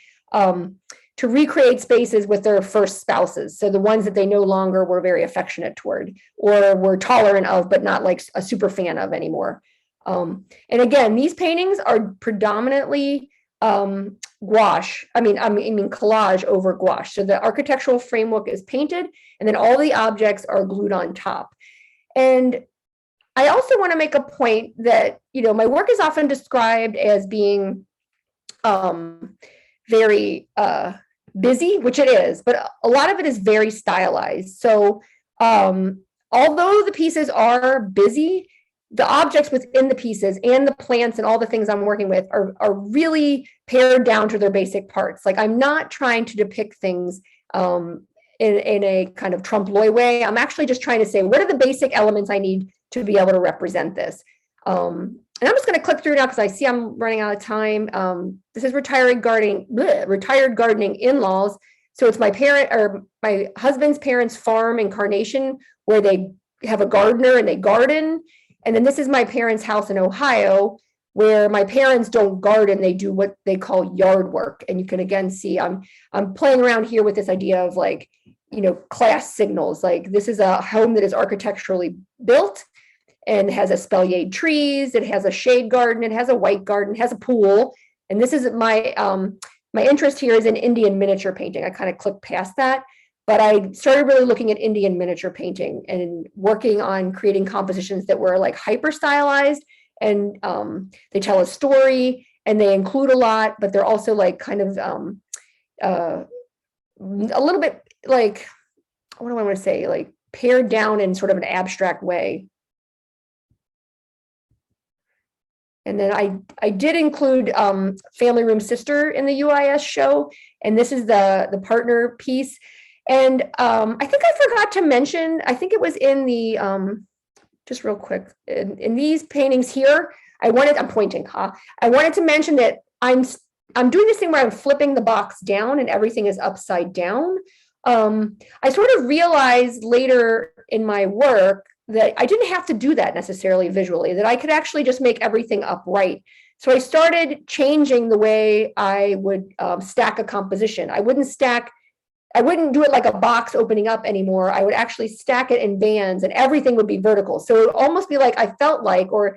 to recreate spaces with their first spouses. So the ones that they no longer were very affectionate toward or were tolerant of, but not like a super fan of anymore. And again, these paintings are predominantly gouache. I mean collage over gouache. So the architectural framework is painted and then all the objects are glued on top. And I also want to make a point that, my work is often described as being very busy, which it is, but a lot of it is very stylized. So although the pieces are busy, the objects within the pieces and the plants and all the things I'm working with are really pared down to their basic parts. Like I'm not trying to depict things in a kind of trompe-l'oeil way. I'm actually just trying to say, what are the basic elements I need to be able to represent this? And I'm just going to click through now because I see I'm running out of time. This is retired gardening in-laws. So it's my husband's parents' farm in Carnation where they have a gardener and they garden. And then this is my parents' house in Ohio, where my parents don't garden, they do what they call yard work. And you can again see I'm playing around here with this idea of like, class signals. Like this is a home that is architecturally built and has espaliered trees, it has a shade garden, it has a white garden, it has a pool. And this is my interest here is in Indian miniature painting. I kind of clicked past that. But I started really looking at Indian miniature painting and working on creating compositions that were like hyper stylized and they tell a story and they include a lot, but they're also like kind of a little bit like, what do I want to say? Like pared down in sort of an abstract way. And then I did include Family Room Sister in the UIS show. And this is the partner piece. And I think I forgot to mention, I think it was in the, just real quick, in these paintings here, I'm pointing, I wanted to mention that I'm doing this thing where I'm flipping the box down and everything is upside down. I sort of realized later in my work that I didn't have to do that necessarily visually, that I could actually just make everything upright. So I started changing the way I would stack a composition. I wouldn't do it like a box opening up anymore. I would actually stack it in bands and everything would be vertical. So it would almost be like I felt like, or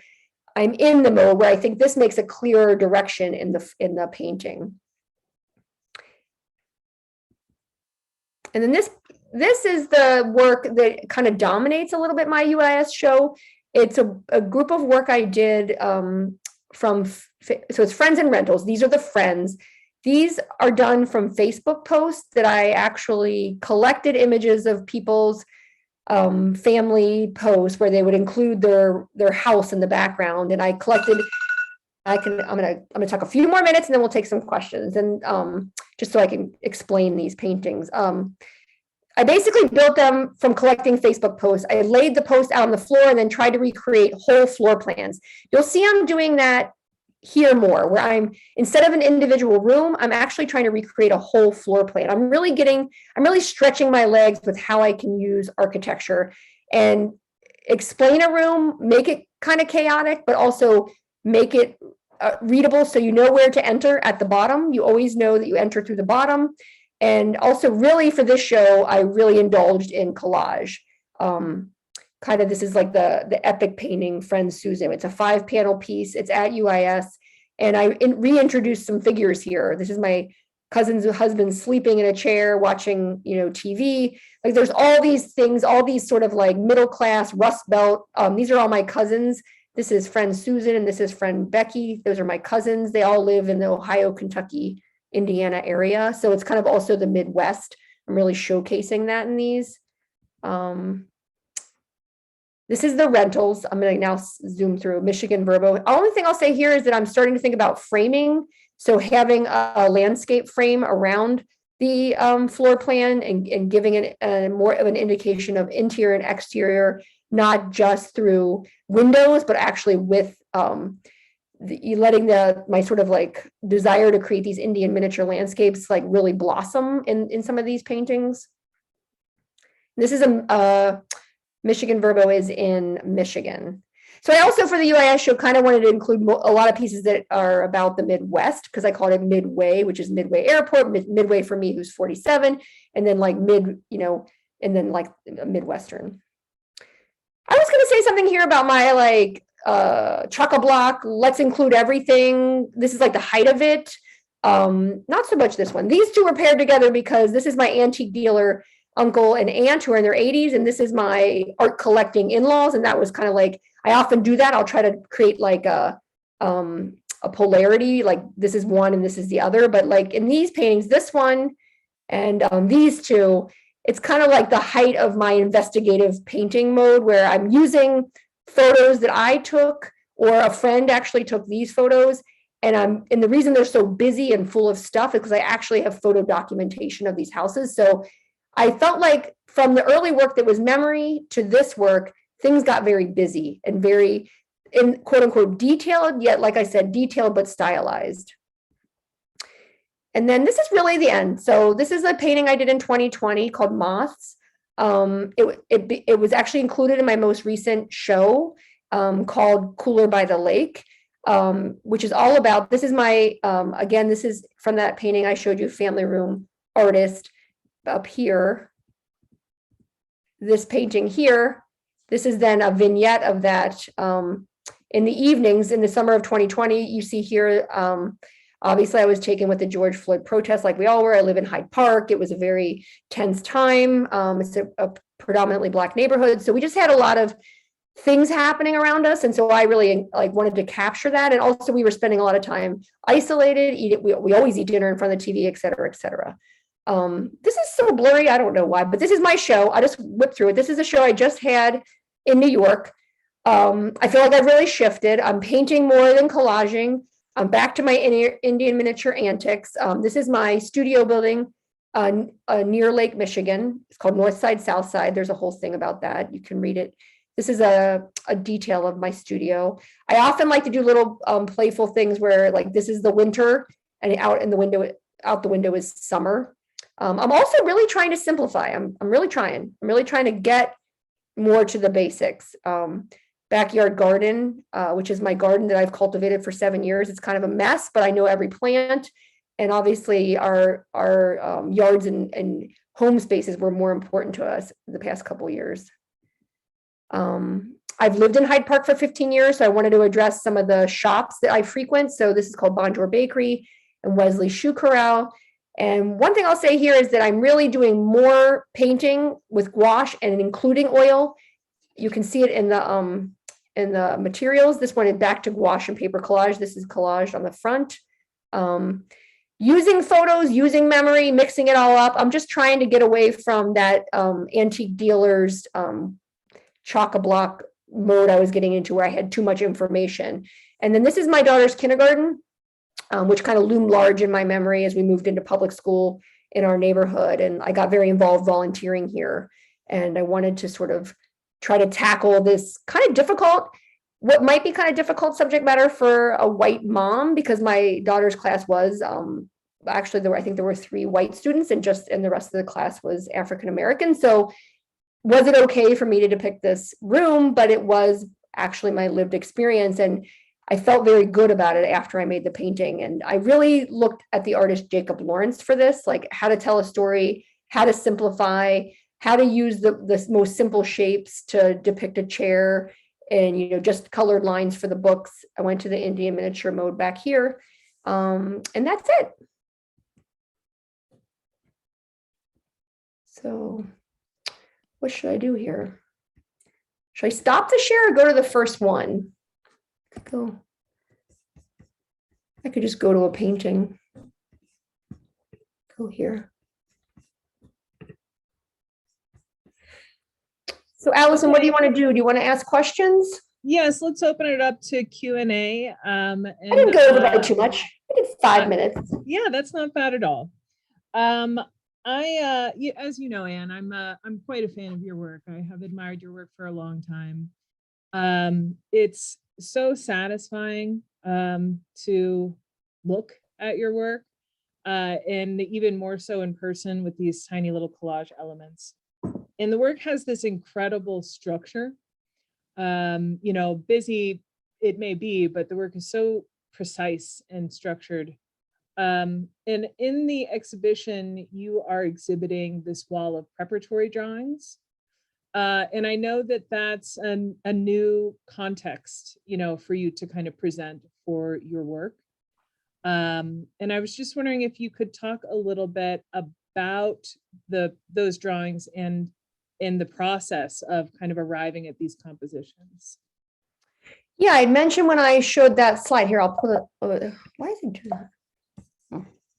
I'm in the mode where I think this makes a clearer direction in the painting. And then this is the work that kind of dominates a little bit my UIS show. It's a group of work I did so it's Friends and Rentals. These are the friends. These are done from Facebook posts that I actually collected images of people's family posts where they would include their house in the background. And I collected, I'm gonna talk a few more minutes and then we'll take some questions and just so I can explain these paintings. I basically built them from collecting Facebook posts. I laid the post out on the floor and then tried to recreate whole floor plans. You'll see I'm doing that here more, where instead of an individual room, I'm actually trying to recreate a whole floor plan. I'm really stretching my legs with how I can use architecture and explain a room, make it kind of chaotic, but also make it readable so you know where to enter at the bottom. You always know that you enter through the bottom. And also really for this show, I really indulged in collage. This is like the epic painting, Friend Susan. It's a 5-panel piece. It's at UIS. And I reintroduced some figures here. This is my cousin's husband sleeping in a chair, watching, TV. Like there's all these things, all these sort of like middle-class Rust Belt. These are all my cousins. This is friend Susan and this is friend Becky. Those are my cousins. They all live in the Ohio, Kentucky, Indiana area. So it's kind of also the Midwest. I'm really showcasing that in these. This is the rentals. I'm going to now zoom through Michigan Verbo. The only thing I'll say here is that I'm starting to think about framing. So having a landscape frame around the floor plan and giving it more of an indication of interior and exterior, not just through windows, but actually with letting my sort of like desire to create these Indian miniature landscapes like really blossom in some of these paintings. This is Michigan Verbo is in Michigan. So I also, for the UIS show, kind of wanted to include a lot of pieces that are about the Midwest, because I called it Midway, which is Midway Airport, Midway for me, who's 47, and then like and then like Midwestern. I was going to say something here about my like chock-a-block, let's include everything. This is like the height of it. Not so much this one. These two were paired together because this is my antique dealer uncle and aunt who are in their 80s, and this is my art collecting in-laws, and that was kind of like, I often do that. I'll try to create like a polarity, like this is one and this is the other, but like in these paintings, this one and these two, it's kind of like the height of my investigative painting mode, where I'm using photos that I took, or a friend actually took these photos, and the reason they're so busy and full of stuff is because I actually have photo documentation of these houses. So I felt like from the early work that was memory to this work, things got very busy and very, in quote unquote, detailed, yet, like I said, detailed but stylized. And then this is really the end. So this is a painting I did in 2020 called Moths. It was actually included in my most recent show called Cooler by the Lake, which is all about, this is my, again, this is from that painting I showed you, Family Room Artist, up here. This painting here, this is then a vignette of that. In the evenings in the summer of 2020, you see here, obviously I was taken with the George Floyd protest like we all were. I live in Hyde Park. It was a very tense time. It's a predominantly Black neighborhood. So we just had a lot of things happening around us. And so I really like wanted to capture that. And also we were spending a lot of time isolated, we always eat dinner in front of the TV, et cetera, et cetera. This is so blurry, I don't know why, but this is my show. I just whipped through it. This is a show I just had in New York. I feel like I've really shifted. I'm painting more than collaging. I'm back to my Indian miniature antics. This is my studio building near Lake Michigan. It's called North Side, South Side. There's a whole thing about that. You can read it. This is a detail of my studio. I often like to do little playful things where like this is the winter and out the window is summer. I'm also really trying to simplify. I'm really trying to get more to the basics. Backyard garden, which is my garden that I've cultivated for 7 years. It's kind of a mess, but I know every plant. And obviously our yards and home spaces were more important to us the past couple of years. I've lived in Hyde Park for 15 years, so I wanted to address some of the shops that I frequent. So this is called Bonjour Bakery and Wesley Shoe Corral. And one thing I'll say here is that I'm really doing more painting with gouache and including oil. You can see it in the materials. This one is back to gouache and paper collage. This is collaged on the front. Using photos, using memory, mixing it all up. I'm just trying to get away from that antique dealer's chock-a-block mode I was getting into, where I had too much information. And then this is my daughter's kindergarten, which kind of loomed large in my memory as we moved into public school in our neighborhood. And I got very involved volunteering here. And I wanted to sort of try to tackle this kind of difficult, what might be kind of difficult subject matter for a white mom, because my daughter's class was, actually I think there were 3 white students and the rest of the class was African-American. So was it okay for me to depict this room? But it was actually my lived experience. And I felt very good about it after I made the painting. And I really looked at the artist Jacob Lawrence for this, like how to tell a story, how to simplify, how to use the most simple shapes to depict a chair, and just colored lines for the books. I went to the Indian miniature mode back here, and that's it. So what should I do here? Should I stop the share or go to the first one? I could just go to a painting. Go here. So Allison, what do you want to do? Do you want to ask questions? Yes, let's open it up to Q&A. I didn't go over by too much. I did 5 minutes. Yeah, that's not bad at all. Um, as you know, Anne, I'm quite a fan of your work. I have admired your work for a long time. It's so satisfying to look at your work, and even more so in person with these tiny little collage elements. And the work has this incredible structure. Busy it may be, but the work is so precise and structured. And in the exhibition, you are exhibiting this wall of preparatory drawings. And I know that that's a new context, for you to kind of present for your work. And I was just wondering if you could talk a little bit about those drawings and in the process of kind of arriving at these compositions. Yeah, I mentioned when I showed that slide here, I'll pull it. Why is it doing that?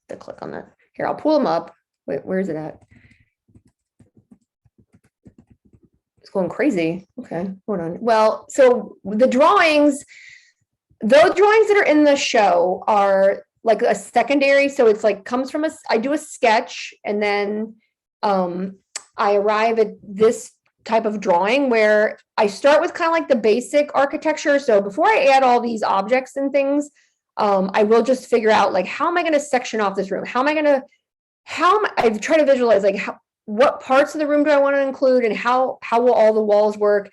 To click on that. Here, I'll pull them up. Wait, where is it at? It's going crazy. Okay, hold on. Well, so the drawings, those drawings that are in the show are like a secondary. So it's like comes from I do a sketch and then I arrive at this type of drawing where I start with kind of like the basic architecture. So before I add all these objects and things, I will just figure out like, how am I going to section off this room? I try to visualize like what parts of the room do I want to include and how will all the walls work?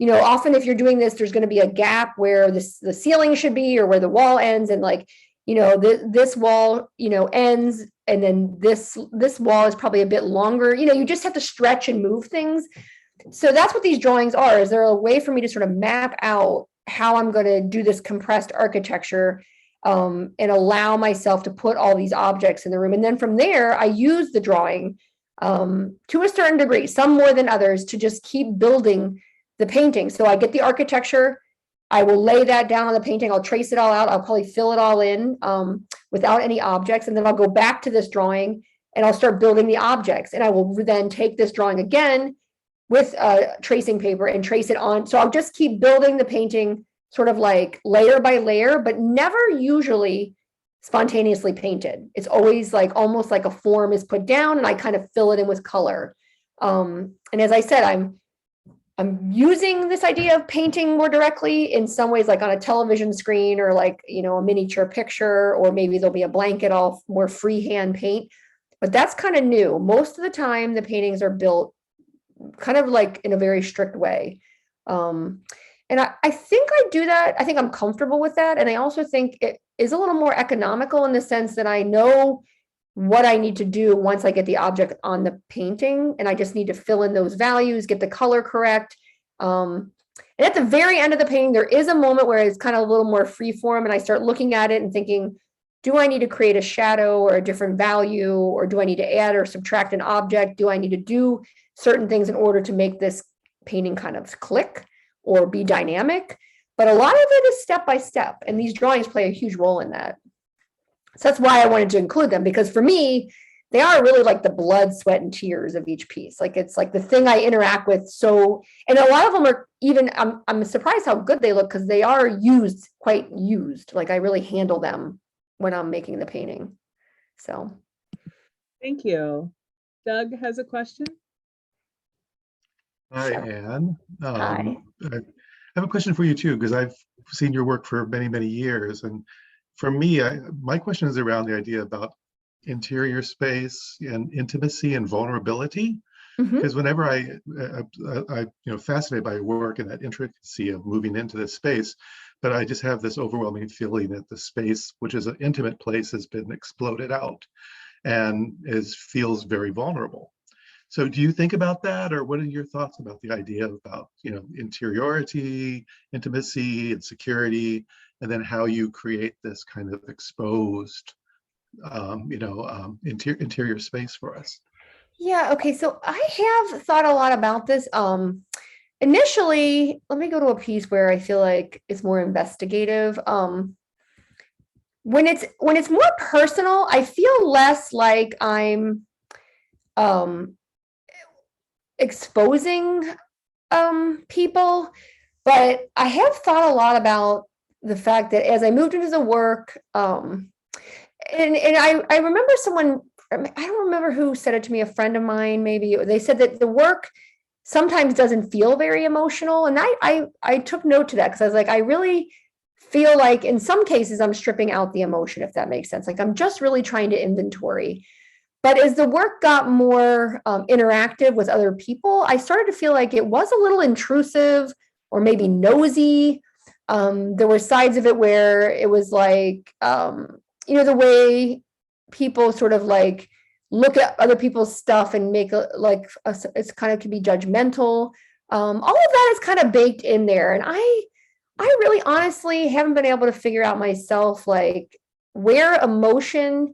Often if you're doing this, there's going to be a gap where the ceiling should be or where the wall ends. And like, this wall, ends. And then this wall is probably a bit longer. You just have to stretch and move things. So that's what these drawings are. Is there a way for me to sort of map out how I'm going to do this compressed architecture and allow myself to put all these objects in the room? And then from there, I use the drawing to a certain degree, some more than others, to just keep building the painting. So I get the architecture, I will lay that down on the painting, I'll trace it all out, I'll probably fill it all in without any objects, and then I'll go back to this drawing and I'll start building the objects. And I will then take this drawing again with tracing paper and trace it on. So I'll just keep building the painting sort of like layer by layer, but never usually spontaneously painted. It's always like almost like a form is put down and I kind of fill it in with color. And as I said, I'm using this idea of painting more directly in some ways, like on a television screen or like, a miniature picture, or maybe there'll be a blanket, I'll more freehand paint, but that's kind of new. Most of the time the paintings are built kind of like in a very strict way. And I think I do that. I think I'm comfortable with that. And I also think it is a little more economical in the sense that I know what I need to do once I get the object on the painting, and I just need to fill in those values, get the color correct. And at the very end of the painting, there is a moment where it's kind of a little more free form, and I start looking at it and thinking, do I need to create a shadow or a different value, or do I need to add or subtract an object? Do I need to do certain things in order to make this painting kind of click or be dynamic? But a lot of it is step by step, and these drawings play a huge role in that. So that's why I wanted to include them, because for me, they are really like the blood, sweat, and tears of each piece. Like it's like the thing I interact with. So, and a lot of them are even, I'm surprised how good they look, because they are quite used. Like I really handle them when I'm making the painting. So. Thank you. Doug has a question. Hi, Anne. Hi. I have a question for you too, because I've seen your work for many, many years. And for me, my question is around the idea about interior space and intimacy and vulnerability. Because whenever I fascinated by your work and that intricacy of moving into this space, but I just have this overwhelming feeling that the space, which is an intimate place, has been exploded out and feels very vulnerable. So do you think about that, or what are your thoughts about the idea about, interiority, intimacy, and security, and then how you create this kind of exposed, interior space for us? Yeah, okay, so I have thought a lot about this. Initially, let me go to a piece where I feel like it's more investigative. When it's more personal, I feel less like I'm exposing people, but I have thought a lot about the fact that as I moved into the work, and I remember someone don't remember who said it to me, a friend of mine, maybe they said that the work sometimes doesn't feel very emotional. And I took note to that because I was like, I really feel like in some cases I'm stripping out the emotion, if that makes sense. Like I'm just really trying to inventory. But as the work got more interactive with other people, I started to feel like it was a little intrusive or maybe nosy. There were sides of it where it was like, the way people sort of like look at other people's stuff and make it's kind of can be judgmental. All of that is kind of baked in there. And I really honestly haven't been able to figure out myself, like where emotion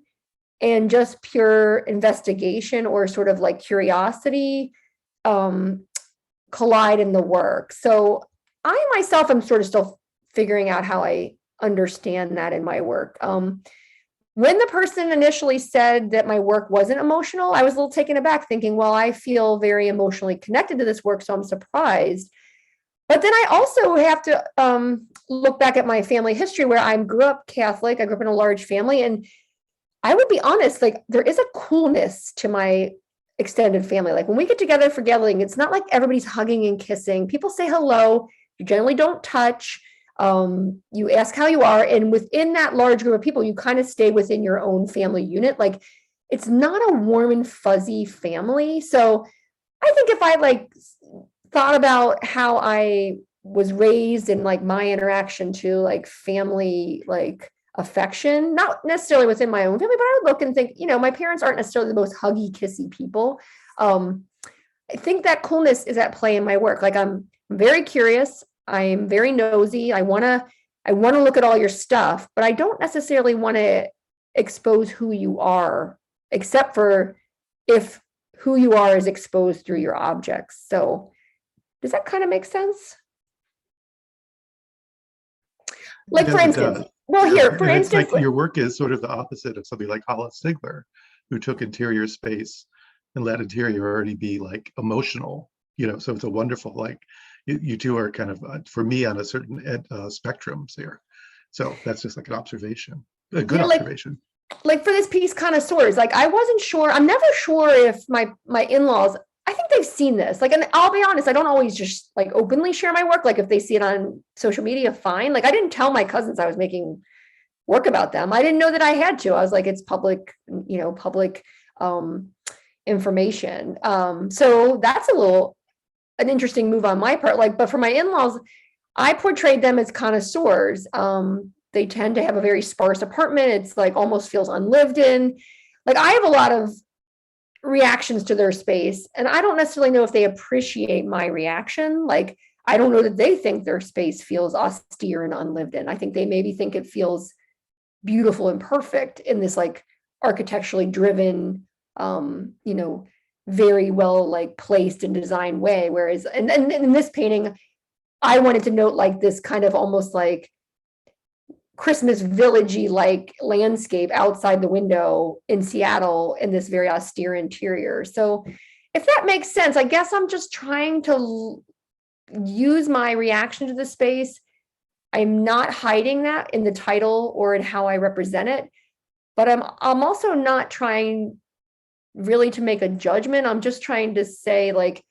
and just pure investigation or sort of like curiosity collide in the work. So I myself am sort of still figuring out how I understand that in my work. When the person initially said that my work wasn't emotional, I was a little taken aback thinking, well, I feel very emotionally connected to this work, so I'm surprised. But then I also have to look back at my family history where I grew up Catholic. I grew up in a large family, and I would be honest, like there is a coolness to my extended family. Like when we get together for gathering, it's not like everybody's hugging and kissing. People say hello. You generally don't touch. You ask how you are. And within that large group of people, you kind of stay within your own family unit. Like it's not a warm and fuzzy family. So I think if I like thought about how I was raised and like my interaction to like family, like affection, not necessarily within my own family, but I would look and think, my parents aren't necessarily the most huggy, kissy people. I think that coolness is at play in my work. Like I'm very curious. I'm very nosy. I want to look at all your stuff, but I don't necessarily want to expose who you are, except for if who you are is exposed through your objects. So does that kind of make sense? Like for instance, well, here, for instance, it's like your work is sort of the opposite of somebody like Hollis Stigler, who took interior space and let interior already be like emotional, so it's a wonderful, like you two are kind of, for me, on a certain spectrums here. So that's just like an observation, a good observation. Like for this piece, Connoisseurs, like I wasn't sure, I'm never sure if my in-laws, I think they've seen this. Like, and I'll be honest, I don't always just like openly share my work. Like if they see it on social media, fine. Like I didn't tell my cousins I was making work about them. I didn't know that I had to. I was like, it's public, public information. So that's an interesting move on my part. Like, but for my in-laws, I portrayed them as connoisseurs. They tend to have a very sparse apartment. It's like almost feels unlived in. Like I have a lot of reactions to their space, and I don't necessarily know if they appreciate my reaction. Like I don't know that they think their space feels austere and unlived in. I think they maybe think it feels beautiful and perfect in this like architecturally driven, very well like placed and designed way. Whereas, and in this painting, I wanted to note like this kind of almost like Christmas villagey like landscape outside the window in Seattle in this very austere interior. So if that makes sense, I guess I'm just trying to use my reaction to the space. I'm not hiding that in the title or in how I represent it, but I'm also not trying really to make a judgment. I'm just trying to say, like,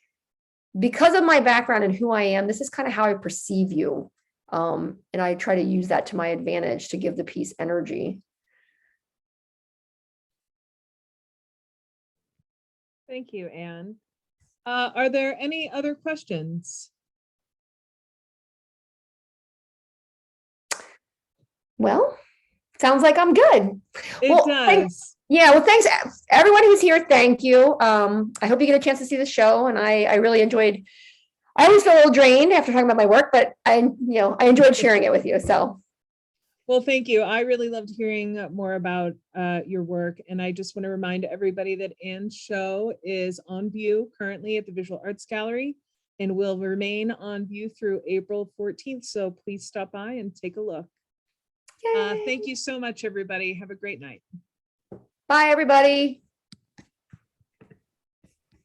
because of my background and who I am, this is kind of how I perceive you. And I try to use that to my advantage to give the piece energy. Thank you, Anne. Are there any other questions? Well, sounds like I'm good. It does. Well, thanks everyone who's here. Thank you. I hope you get a chance to see the show, and I really enjoyed. I always feel a little drained after talking about my work, but I enjoyed sharing it with you. So, well, thank you. I really loved hearing more about your work, and I just want to remind everybody that Anne's show is on view currently at the Visual Arts Gallery, and will remain on view through April 14th. So please stop by and take a look. Thank you so much, everybody. Have a great night. Bye, everybody.